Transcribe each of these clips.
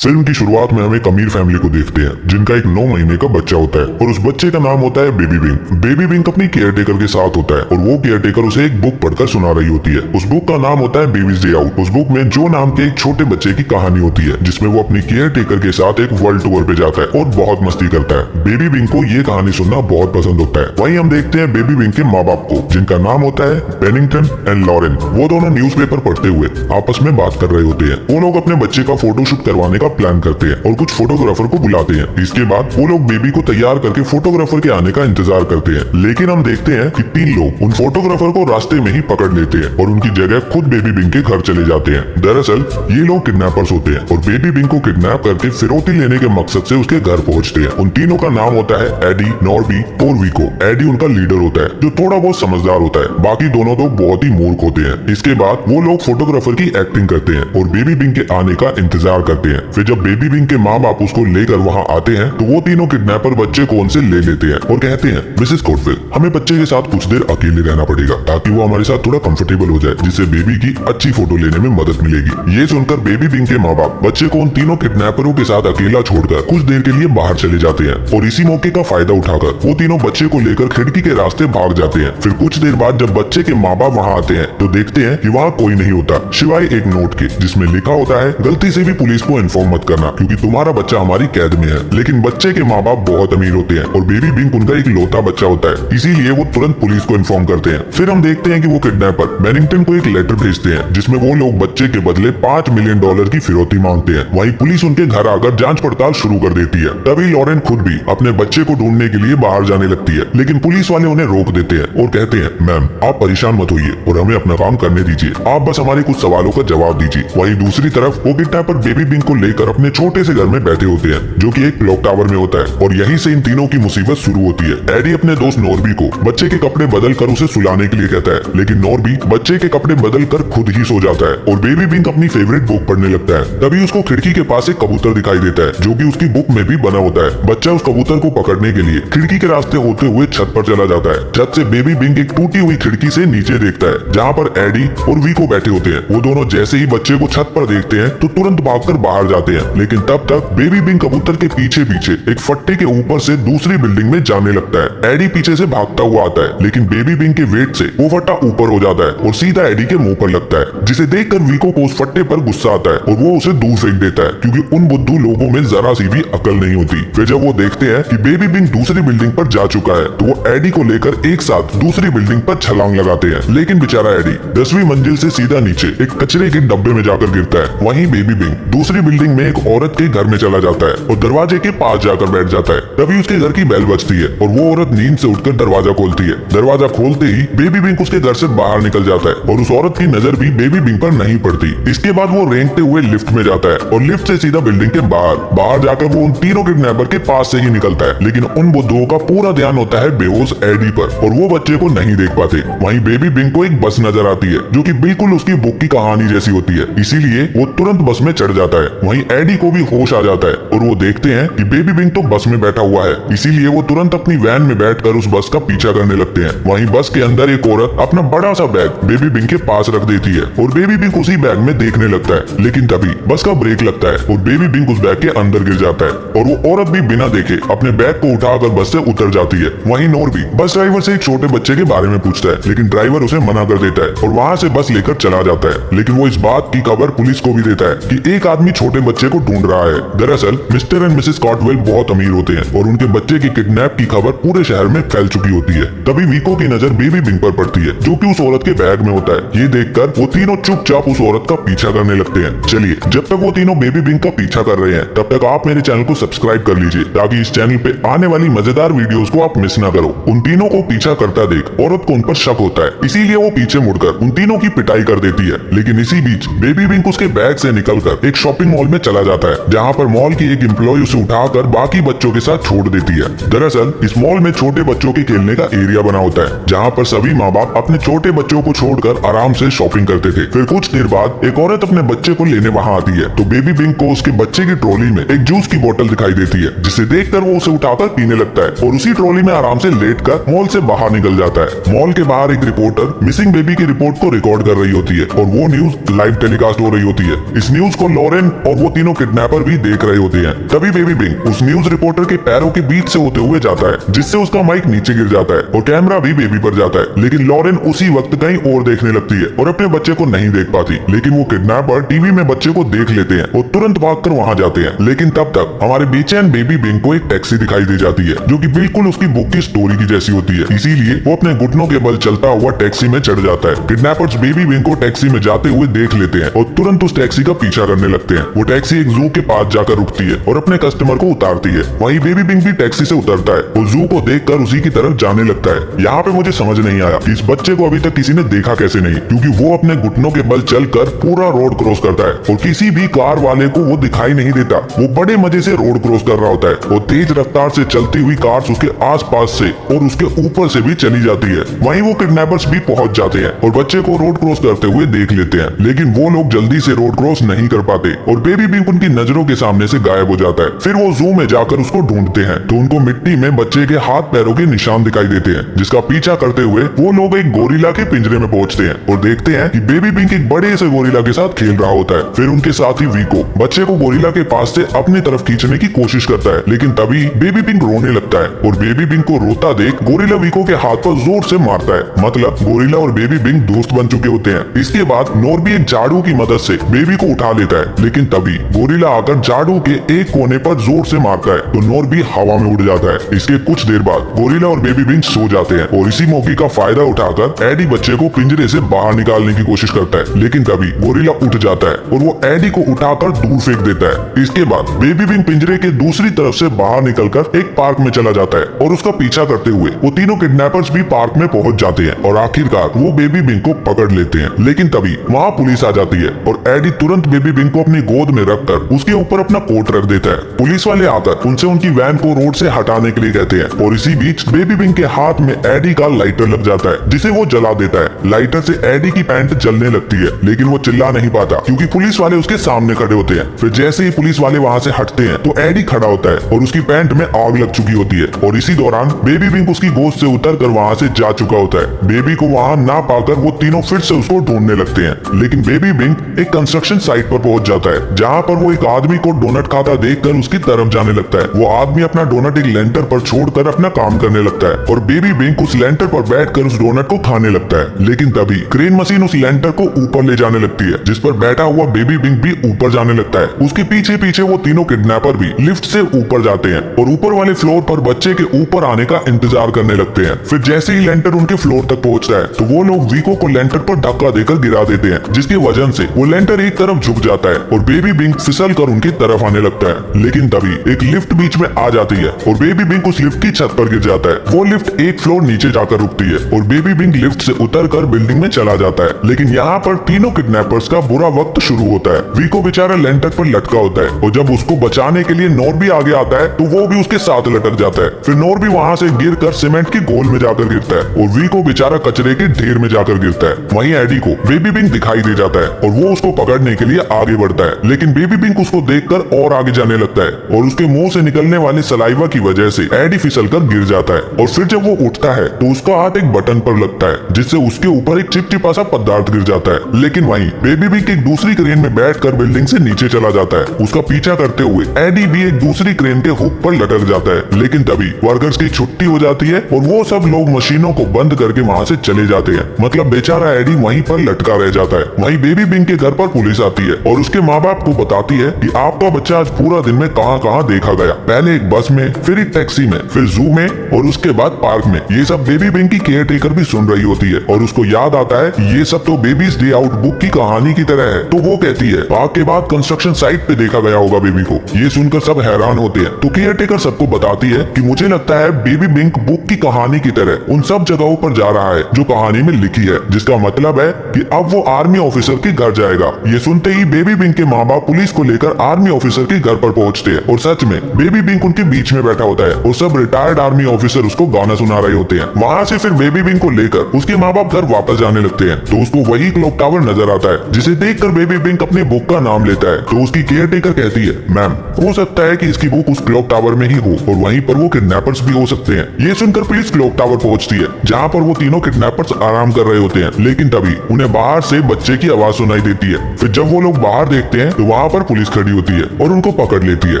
Film की शुरुआत में हम एक अमीर फैमिली को देखते हैं जिनका एक 9 महीने का बच्चा होता है और उस बच्चे का नाम होता है बेबी बिंक। बेबी बिंक अपनी केयरटेकर के साथ होता है और वो केयरटेकर उसे एक बुक पढ़कर सुना रही होती है। उस बुक का नाम होता है बेबीज डे आउट। उस बुक में जो नाम के एक छोटे बच्चे की कहानी होती है जिसमें वो अपनी केयरटेकर के साथ एक वर्ल्ड टूर पे जाता है और बहुत मस्ती करता है। बेबी बिंक को ये कहानी सुनना बहुत पसंद होता है। वहीं हम देखते हैं बेबी बिंक के माँ बाप को जिनका नाम होता है बेनिंगटन एंड लॉरेन। वो दोनों न्यूज़पेपर पढ़ते हुए आपस में बात कर रहे होते हैं। वो लोग अपने बच्चे का फोटोशूट करवाने का प्लान करते हैं और कुछ फोटोग्राफर को बुलाते हैं। इसके बाद वो लोग बेबी को तैयार करके फोटोग्राफर के आने का इंतजार करते हैं, लेकिन हम देखते हैं कि 3 लोग उन फोटोग्राफर को रास्ते में ही पकड़ लेते हैं और उनकी जगह खुद बेबी बिंक के घर चले जाते हैं। दरअसल ये लोग किडनैपर्स होते हैं और बेबी बिंक को किडनैप करके फिरौती लेने के मकसद से उसके घर पहुंचते हैं। उन तीनों का नाम होता है एडी, नॉर्बी और विको। एडी उनका लीडर होता है जो थोड़ा बहुत समझदार होता है, बाकी दोनों तो बहुत ही मूर्ख होते हैं। इसके बाद वो लोग फोटोग्राफर की एक्टिंग करते हैं और बेबी बिंक के आने का इंतजार करते हैं। फिर जब बेबी बिंक के माँ बाप उसको लेकर वहाँ आते हैं तो वो तीनों किडनैपर बच्चे को उनसे ले लेते हैं और कहते हैं मिसेस कोटविल, हमें बच्चे के साथ कुछ देर अकेले रहना पड़ेगा ताकि वो हमारे साथ थोड़ा कंफर्टेबल हो जाए, जिससे बेबी की अच्छी फोटो लेने में मदद मिलेगी। ये सुनकर बेबी बिंक के माँ बाप बच्चे को उन तीनों किडनैपरों के साथ अकेला छोड़कर कुछ देर के लिए बाहर चले जाते हैं और इसी मौके का फायदा उठाकर वो तीनों बच्चे को लेकर खिड़की के रास्ते भाग जाते हैं। फिर कुछ देर बाद जब बच्चे के माँ बाप वहाँ आते हैं तो देखते हैं कि वहाँ कोई नहीं होता सिवाय एक नोट के जिसमें लिखा होता है गलती से भी पुलिस को इन्फॉर्म मत करना क्योंकि तुम्हारा बच्चा हमारी कैद में है। लेकिन बच्चे के माँ बाप बहुत अमीर होते हैं और बेबी बिंक उनका एक लौता बच्चा होता है, इसीलिए वो तुरंत पुलिस को इन्फॉर्म करते हैं। फिर हम देखते हैं कि वो किडनैपर बेनिंगटन को एक लेटर भेजते हैं जिसमें वो लोग बच्चे के बदले $5 मिलियन की फिरौती मांगते हैं। वहीं पुलिस उनके घर आकर जांच पड़ताल शुरू कर देती है। तभी लॉरेन खुद भी अपने बच्चे को ढूंढने के लिए बाहर जाने लगती है, लेकिन पुलिस वाले उन्हें रोक देते हैं और कहते हैं मैम आप परेशान मत होइए और हमें अपना काम करने दीजिए, आप बस हमारे कुछ सवालों का जवाब दीजिए। वहीं दूसरी तरफ वो किडनैपर बेबी बिंक को लेकर अपने छोटे से घर में बैठे होते हैं जो कि एक क्लॉक टावर में होता है और यहीं से इन तीनों की मुसीबत शुरू होती है। एडी अपने दोस्त नॉर्बी को बच्चे के कपड़े बदल कर उसे सुलाने के लिए कहता है, लेकिन नॉर्बी बच्चे के कपड़े बदल कर खुद ही सो जाता है और बेबी बिंक अपनी फेवरेट बुक पढ़ने लगता है। तभी उसको खिड़की के पास एक कबूतर दिखाई देता है जो कि उसकी बुक में भी बना होता है। बच्चा उस कबूतर को पकड़ने के लिए खिड़की के रास्ते होते हुए छत पर चला जाता है। छत से बेबी बिंक एक टूटी हुई खिड़की से नीचे देखता है जहाँ पर एडी और विको बैठे होते हैं। वो दोनों जैसे ही बच्चे को छत पर देखते हैं तो तुरंत भागकर बाहर जाते हैं, लेकिन तब तक बेबी बिंक कबूतर के पीछे पीछे एक फट्टे के ऊपर से दूसरी बिल्डिंग में जाने लगता है। एडी पीछे से भागता हुआ आता है, लेकिन बेबी बिंक के वेट से वो फट्टा ऊपर हो जाता है और सीधा एडी के मुंह पर लगता है, जिसे देखकर विको को उस फट्टे पर गुस्सा आता है और वो उसे दूर फेंक देता है क्योंकि उन बुद्धू लोगों में जरा सी भी अकल नहीं होती। फिर जब वो देखते हैं कि बेबी बिंक दूसरी बिल्डिंग पर जा चुका है तो वो एडी को लेकर एक साथ दूसरी बिल्डिंग पर छलांग लगाते हैं, लेकिन बेचारा एडी 10वीं मंजिल से सीधा नीचे एक कचरे के डब्बे में जाकर गिरता है। वहीं बेबी बिंक दूसरी बिल्डिंग में एक औरत के घर में चला जाता है और दरवाजे के पास जाकर बैठ जाता है। तभी उसके घर की बेल बजती है और वो औरत नींद से उठकर दरवाजा खोलती है। दरवाजा खोलते ही बेबी बिंक उसके घर से बाहर निकल जाता है और उस औरत की नजर भी बेबी बिंक पर नहीं पड़ती। इसके बाद वो रेंगते हुए लिफ्ट में जाता है और लिफ्ट से सीधा बिल्डिंग के बाहर जाकर वो उन तीनों किडनैपर के पास से ही निकलता है, लेकिन उन बुद्धुओं का पूरा ध्यान होता है बेहोश एडी पर और वो बच्चे को नहीं देख पाते। वहीं बेबी बिंक को एक बस नजर आती है जो कि बिल्कुल उसकी बुक की कहानी जैसी होती है, इसीलिए वो तुरंत बस में चढ़ जाता है। वहीं एडी को भी होश आ जाता है और वो देखते हैं कि बेबी बिंक तो बस में बैठा हुआ है, इसीलिए वो तुरंत अपनी वैन में बैठकर उस बस का पीछा करने लगते हैं। वहीं बस के अंदर एक औरत अपना बड़ा सा बैग बेबी बिंक के पास रख देती है और बेबी बिंक उसी बैग में देखने लगता है, लेकिन तभी बस का ब्रेक लगता है और बेबी बिंक उस बैग के अंदर गिर जाता है और वो औरत भी बिना देखे अपने बैग को उठाकर बस से उतर जाती है। वहीं नॉर्बी बस ड्राइवर से एक छोटे बच्चे के बारे में पूछता है, लेकिन ड्राइवर उसे मना कर देता है और वहाँ से बस लेकर चला जाता है। लेकिन वो इस बात की खबर पुलिस को भी देता है कि एक आदमी छोटे बच्चे को ढूंढ रहा है। दरअसल मिस्टर एंड मिसेस कॉटवेल बहुत अमीर होते हैं और उनके बच्चे की किडनैप की खबर पूरे शहर में फैल चुकी होती है। तभी विको की नजर बेबी बिंक पर पड़ती है जो कि उस औरत के बैग में होता है। ये देखकर वो तीनों चुपचाप उस औरत का पीछा करने लगते हैं। चलिए, जब तक वो तीनों बेबी बिंक का पीछा कर रहे हैं तब तक आप मेरे चैनल को सब्सक्राइब कर लीजिए ताकि इस चैनल पे आने वाली मजेदार वीडियोस को आप मिस ना करो। उन तीनों को पीछा करता देख औरत को उन पर शक होता है, इसीलिए वो पीछे मुड़कर उन तीनों की पिटाई कर देती है। लेकिन इसी बीच बेबी बिंक उसके बैग से निकलकर एक शॉपिंग मॉल में चला जाता है जहाँ पर मॉल की एक एम्प्लॉय उसे उठाकर बाकी बच्चों के साथ छोड़ देती है। दरअसल इस मॉल में छोटे बच्चों के खेलने का एरिया बना होता है जहाँ पर सभी माँ बाप अपने छोटे बच्चों को छोड़कर आराम से शॉपिंग करते थे। फिर कुछ देर बाद एक औरत अपने बच्चे को लेने वहाँ आती है तो बेबी बिंक को उसके बच्चे की ट्रॉली में एक जूस की बोतल दिखाई देती है, जिसे देखकर वो उसे उठाकर पीने लगता है और उसी ट्रॉली में आराम से लेटकर मॉल से बाहर निकल जाता है। मॉल के बाहर एक रिपोर्टर मिसिंग बेबी की रिपोर्ट को रिकॉर्ड कर रही होती है और वो न्यूज लाइव टेलीकास्ट हो रही होती है। इस न्यूज को लॉरेन और वो तीनों किडनैपर भी देख रहे होते हैं। तभी बेबी बिंग उस न्यूज रिपोर्टर के पैरों के बीच से होते हुए जाता है, जिससे उसका माइक नीचे गिर जाता है और कैमरा भी बेबी पर जाता है। लेकिन लॉरेन उसी वक्त कहीं और देखने लगती है और अपने बच्चे को नहीं देख पाती। लेकिन वो किडनैपर टीवी में बच्चे को देख लेते हैं और तुरंत भागकर वहां जाते हैं। लेकिन तब तक हमारे बेचैन बेबी बिंग को एक टैक्सी दिखाई दे जाती है, जो कि बिल्कुल उसकी बुक की स्टोरी की जैसी होती है। इसीलिए वो अपने घुटनों के बल चलता हुआ टैक्सी में चढ़ जाता है। किडनैपर्स बेबी बिंग को टैक्सी में जाते हुए देख लेते हैं और तुरंत उस टैक्सी का पीछा करने लगते हैं। वो टैक्सी एक जू के पास जाकर रुकती है और अपने कस्टमर को उतारती है। वहीं बेबी बिंग भी टैक्सी से उतरता है और जू को देखकर उसी की तरफ जाने लगता है। यहाँ पे मुझे समझ नहीं आया कि इस बच्चे को अभी तक किसी ने देखा कैसे नहीं, क्योंकि वो अपने घुटनों के बल चलकर पूरा रोड क्रॉस करता है और किसी भी कार वाले को वो दिखाई नहीं देता। वो बड़े मजे से रोड क्रॉस कर रहा होता है और तेज रफ्तार से चलती हुई कार्स उसके आसपास से और उसके ऊपर से भी चली जाती है। वहीं वो किडनैपर्स भी पहुंच जाते हैं और बच्चे को रोड क्रॉस करते हुए देख लेते हैं। लेकिन वो लोग जल्दी से रोड क्रॉस नहीं कर पाते और बेबी बिंग उनकी नजरों के सामने से गायब हो जाता है। फिर वो जू में जाकर उसको ढूंढते हैं तो उनको मिट्टी में बच्चे के हाथ पैरों के निशान दिखाई देते हैं, जिसका पीछा करते हुए वो लोग एक गोरिल्ला के पिंजरे में पहुंचते हैं और देखते हैं कि बेबी बिंग एक बड़े से गोरिल्ला के साथ खेल रहा होता है। फिर उनके साथ ही वीको बच्चे को गोरिल्ला के पास से अपनी तरफ खींचने की कोशिश करता है, लेकिन तभी बेबी बिंग रोने लगता है और बेबी बिंग को रोता देख गोरिल्ला वीको के हाथ पर जोर से मारता है। मतलब गोरिल्ला और बेबी बिंग दोस्त बन चुके होते हैं। इसके बाद नॉर्बी एक झाड़ू की मदद से बेबी को उठा लेता है, लेकिन तभी गोरिल्ला आकर झाड़ू के एक कोने पर जोर से मारता है तो नॉर्बी हवा में उड़ जाता है। इसके कुछ देर बाद गोरिल्ला और बेबी बिंग सो जाते हैं और इसी मौके का फायदा उठाकर एडी बच्चे को पिंजरे से बाहर निकालने की कोशिश करता है, लेकिन तभी गोरिल्ला उठ जाता है और वो एडी को उठाकर दूर फेंक देता है। इसके बाद बेबी बिंग पिंजरे के दूसरी तरफ से बाहर निकलकर एक पार्क में चला जाता है और उसका पीछा करते हुए वो तीनों किडनैपर्स भी पार्क में पहुंच जाते हैं और आखिरकार वो बेबी बिंग को पकड़ लेते हैं। लेकिन तभी वहाँ पुलिस आ जाती है और एडी तुरंत बेबी बिंग को अपनी गोद में रखकर उसके ऊपर अपना कोट रख देता है। पुलिस वाले आकर उनसे उनकी वैन को रोड से हटाने के लिए कहते हैं और इसी बीच बेबी बिंग के हाथ में एडी का लाइटर लग जाता है, जिसे वो जला देता है। लाइटर से एडी की पैंट जलने लगती है, लेकिन वो चिल्ला नहीं पाता क्योंकि पुलिस वाले उसके सामने खड़े होते हैं। फिर जैसे ही पुलिस वाले वहाँ से हटते हैं तो एडी खड़ा होता है और उसकी पैंट में आग लग चुकी होती है और इसी दौरान बेबी बिंग उसकी गोद से उतरकर वहाँ से जा चुका होता है। बेबी को वहाँ ना पाकर वो तीनों फिर से उसको ढूंढने लगते हैं, लेकिन बेबी बिंग एक कंस्ट्रक्शन साइट पर पहुंच जाता है, जहाँ पर वो एक आदमी को डोनट खाता देखकर उसकी तरफ जाने लगता है। वो आदमी अपना डोनट एक लेंटर पर छोड़कर अपना काम करने लगता है और बेबी बिंग उस लेंटर पर बैठकर उस डोनट को खाने लगता है। लेकिन तभी क्रेन मशीन उस लेंटर को ऊपर ले जाने लगती है, जिस पर बैठा हुआ बेबी बिंग भी ऊपर जाने लगता है। उसके पीछे पीछे वो तीनों किडनैपर भी लिफ्ट से ऊपर जाते हैं और ऊपर वाले फ्लोर पर बच्चे के ऊपर आने का इंतजार करने लगते हैं। फिर जैसे ही लेंटर उनके फ्लोर तक पहुंचता है तो वो लोग वीको को लेंटर पर धक्का देकर गिरा देते हैं, जिसकी वजह से वो लेंटर एक तरफ झुक जाता है और बेबी बिंग फिसल कर उनकी तरफ आने लगता है। लेकिन तभी एक लिफ्ट बीच में आ जाती है और बेबी बिंग उस लिफ्ट की छत पर गिर जाता है। वो लिफ्ट एक फ्लोर नीचे जाकर रुकती है और बेबी बिंग लिफ्ट से उतरकर बिल्डिंग में चला जाता है। लेकिन यहाँ पर तीनों किडनैपर्स का बुरा वक्त शुरू होता है। वीको बेचारा लेंटर पर लटका होता है और जब उसको बचाने के लिए नॉर्बी आगे आता है तो वो भी उसके साथ लटक जाता है। फिर नॉर्बी वहाँ से गिरकर सीमेंट की गोल में जाकर गिरता है और वीको बेचारा कचरे के ढेर में जाकर गिरता है। वहीं एडी को बेबी बिंग दिखाई दे जाता है और वो उसको पकड़ने के लिए आगे बढ़ता है, लेकिन बेबी बिंग उसको देखकर और आगे जाने लगता है और उसके मुंह से निकलने वाले सलाइवा की वजह से एडी फिसलकर गिर जाता है। और फिर जब वो उठता है तो उसका हाथ एक बटन पर लगता है, जिससे उसके ऊपर एक चिपचिपा सा पदार्थ गिर जाता है। लेकिन वहीं बेबी बिंग एक दूसरी क्रेन में बैठकर बिल्डिंग से नीचे चला जाता है। उसका पीछा करते हुए एडी भी एक दूसरी क्रेन के हुक पर लटक जाता है। लेकिन तभी वर्कर्स की छुट्टी हो जाती है और वो सब लोग मशीनों को बंद करके वहाँ से चले जाते हैं। मतलब बेचारा एडी वहीं पर लटका रह जाता है। वहीं बेबी बिंग के घर पर पुलिस आती है और उसके माँ बाप को बताती है कि आपका बच्चा आज पूरा दिन में कहाँ देखा गया। पहले एक बस में, फिर एक टैक्सी में, फिर जू में और उसके बाद पार्क में। ये सब बेबी बिंग की केयर टेकर भी सुन रही होती है और उसको याद आता है ये सब तो बेबीज डे आउट बुक की कहानी की तरह है। तो वो कहती है पार्क के बाद कंस्ट्रक्शन साइट पे देखा गया होगा बेबी को। ये सुनकर सब हैरान होते हैं तो केयर टेकर सबको बताती है कि मुझे लगता है बेबी बिंग बुक की कहानी की तरह उन सब जगहों पर जा रहा है जो कहानी में लिखी है, जिसका मतलब है कि अब वो आर्मी ऑफिसर के घर जाएगा। ये सुनते ही बेबी बिंग के माँ बाप पुलिस को लेकर आर्मी ऑफिसर के घर पर पहुंचते हैं और सच में बेबी बिंग उनके बीच में बैठा होता है और सब रिटायर्ड आर्मी ऑफिसर उसको गाना सुना रहे होते हैं। वहाँ से फिर बेबी बिंग को लेकर उसके माँ बाप घर वापस जाने लगते हैं तो उसको वही क्लॉक टावर नजर आता है, जिसे देखकर बेबी बिंग अपनी बुक का नाम लेता है। तो उसकी केयर टेकर कहती है मैम हो सकता है कि इसकी बुक उस क्लॉक टावर में ही हो और वहीं पर वो किडनैपर्स भी हो सकते हैं। ये सुनकर पुलिस क्लॉक टावर पहुंचती है जहाँ पर वो तीनों किडनैपर्स आराम कर रहे होते हैं। लेकिन तभी उन्हें बाहर से बच्चे की आवाज सुनाई देती है। फिर जब वो लोग बाहर देखते हैं तो वहाँ वहाँ पर पुलिस खड़ी होती है और उनको पकड़ लेती है।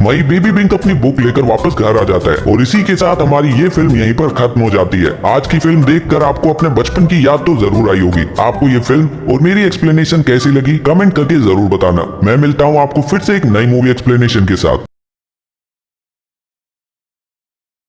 वहीं बेबी पिंक अपनी बुक लेकर वापस घर आ जाता है और इसी के साथ हमारी ये फिल्म यहीं पर खत्म हो जाती है। आज की फिल्म देखकर आपको अपने बचपन की याद तो जरूर आई होगी। आपको ये फिल्म और मेरी एक्सप्लेनेशन कैसी लगी कमेंट करके जरूर बताना। मैं मिलता हूँ आपको फिर से एक नई मूवी एक्सप्लेनेशन के साथ।